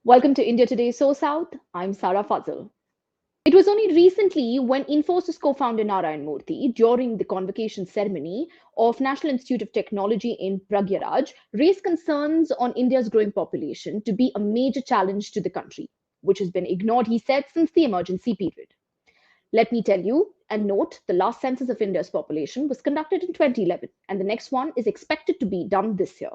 Welcome to India Today SoSouth. I'm Fazal. It was only recently when Infosys Co-Founder Narayana Murthy, during the convocation ceremony of National Institute of Technology in Pragyaraj, raised concerns on India's growing population to be a major challenge to the country, which has been ignored, he said, since the emergency period. Let me tell you and note the last census of India's population was conducted in 2011, and the next one is expected to be done this year.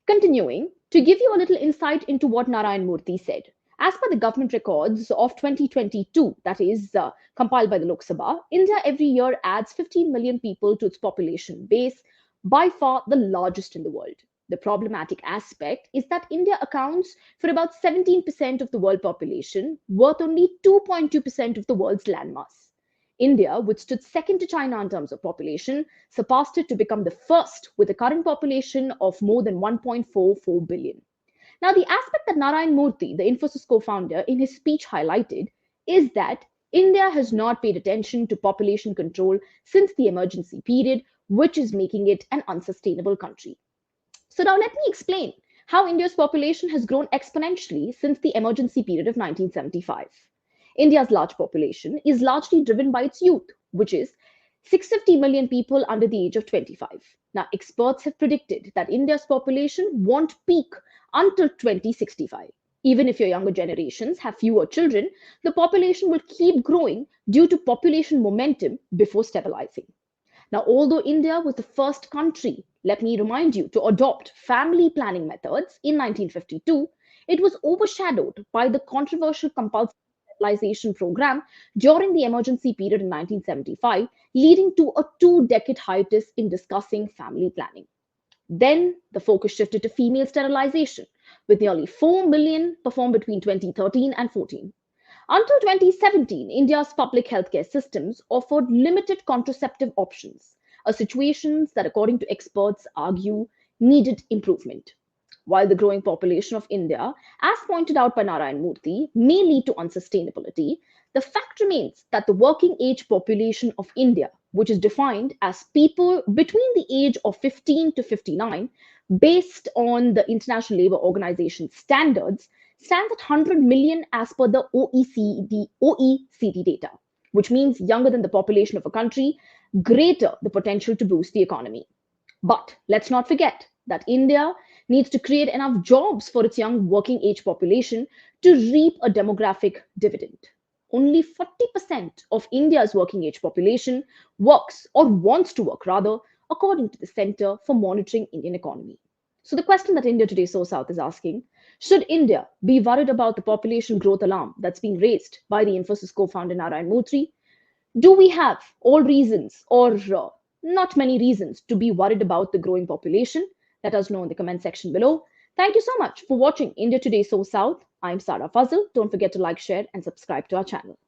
Continuing, to give you a little insight into what Narayan Murthy said. As per the government records of 2022, that is compiled by the Lok Sabha, India every year adds 15 million people to its population base, by far the largest in the world. The problematic aspect is that India accounts for about 17% of the world population, worth only 2.2% of the world's landmass. India, which stood second to China in terms of population, surpassed it to become the first with a current population of more than 1.44 billion. Now, the aspect that Narayan Murthy, the Infosys co-founder, in his speech highlighted is that India has not paid attention to population control since the emergency period, which is making it an unsustainable country. So now let me explain how India's population has grown exponentially since the emergency period of 1975. India's large population is largely driven by its youth, which is 650 million people under the age of 25. Now, experts have predicted that India's population won't peak until 2065. Even if your younger generations have fewer children, the population will keep growing due to population momentum before stabilizing. Now, although India was the first country, let me remind you, to adopt family planning methods in 1952, it was overshadowed by the controversial compulsory sterilization program during the emergency period in 1975, leading to a two-decade hiatus in discussing family planning. Then the focus shifted to female sterilization, with nearly 4 million performed between 2013 and 14. Until 2017, India's public healthcare systems offered limited contraceptive options, a situation that, according to experts, argue needed improvement. While the growing population of India, as pointed out by Narayan Murthy, may lead to unsustainability, the fact remains that the working age population of India, which is defined as people between the age of 15 to 59, based on the International Labour Organization standards, stands at 100 million as per the OECD data, which means younger than the population of a country, greater the potential to boost the economy. But let's not forget that India needs to create enough jobs for its young working age population to reap a demographic dividend. Only 40% of India's working age population works or wants to work rather, according to the Center for Monitoring Indian Economy. So the question that India Today SoSouth is asking, should India be worried about the population growth alarm that's being raised by the Infosys co-founder Narayana Murthy? Do we have all reasons or not many reasons to be worried about the growing population? Let us know in the comment section below. Thank you so much for watching India Today SoSouth. I'm Fazal. Don't forget to like, share, and subscribe to our channel.